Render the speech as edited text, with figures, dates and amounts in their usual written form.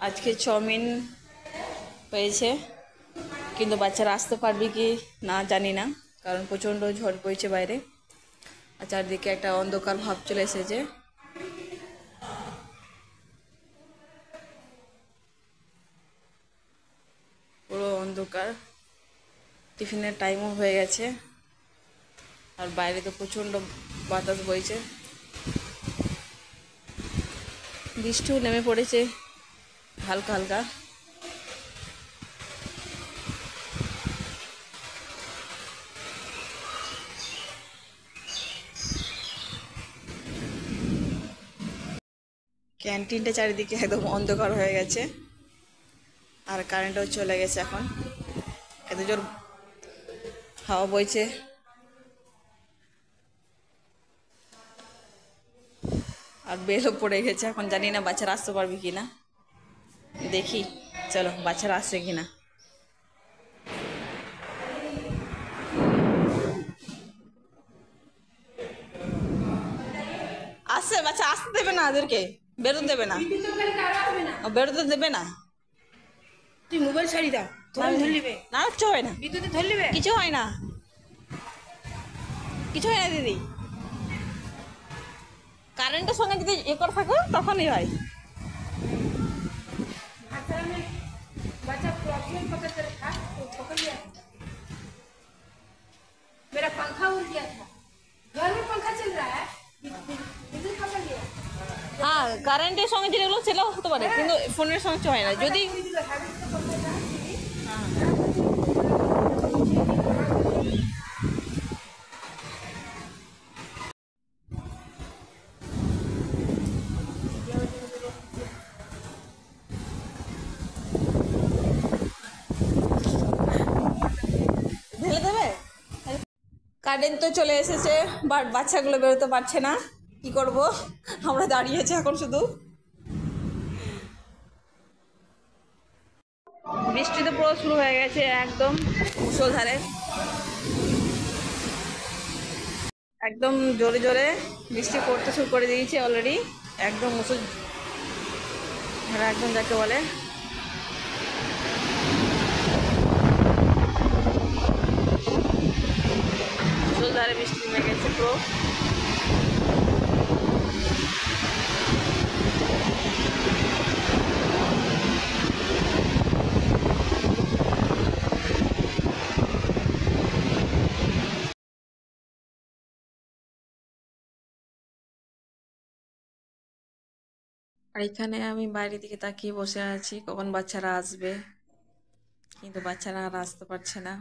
আজকে চাউমিন হয়েছে, কিন্তু বাচ্চারা আসতে পারবে কি না জানি না, কারণ প্রচণ্ড ঝড় বইছে বাইরে আর চারদিকে একটা অন্ধকার ভাব চলে এসেছে। পুরো অন্ধকার, টিফিনের টাইমও হয়ে গেছে আর বাইরে তো প্রচণ্ড বাতাস বইছে, বৃষ্টিও নেমে পড়েছে হালকা হালকা। ক্যান্টিনটা চারিদিকে একদম অন্ধকার হয়ে গেছে আর কারেন্টও চলে গেছে। এখন এত জোর হাওয়া বইছে, আর বেলও পড়ে গেছে। এখন জানি না বাচ্চারা আসতে পারবে কি না, দেখি চলো বাচ্চারা আসছে কি না। আসছে বাচ্চা, আসতে দেবে না, ওদেরকে বেরোতে দেবে না, বেরোতে দেবে না। তুই মোবাইল ছাড়ি দাও, তোর ধরে নিবে না, কিচ্ছু হয় না, বিদ্যুতে ধরে নিবে। কিছু হয় না, কিছু হয় না দিদি। কারেন্টের সঙ্গে যদি করে থাকো তখনই হয়। अच्छा में बच्चा प्रॉब्लम पकड़ कर रखा तो पकड़ लिया। मेरा पंखा उड़ गया था, घर में पंखा चल रहा है, बिजली पकड़ लिया। হ্যাঁ, কারেন্টের সঙ্গে যেগুলো সেটাও হতে পারে, কিন্তু ফোনের সঙ্গে কিছু হয় না। যদি ঢেলে দেবে। কারেন্ট তো চলে এসেছে, বাট বাচ্চাগুলো বেরোতে পারছে না, কি করব। আমরা দাঁড়িয়েছি এখন শুধু। বৃষ্টি তো পুরো শুরু হয়ে গেছে, একদম মুষলধারে, একদম জোরে জোরে বৃষ্টি পড়তে শুরু করে দিয়েছে অলরেডি। একদম মুষল ধারা, একদম যাকে বলে। মুষলধারে বৃষ্টি নেমে গেছে পুরো। আর এখানে আমি বাইরের দিকে তাকিয়ে বসে আছি কখন বাচ্চারা আসবে, কিন্তু বাচ্চারা আর আসতে পারছে না।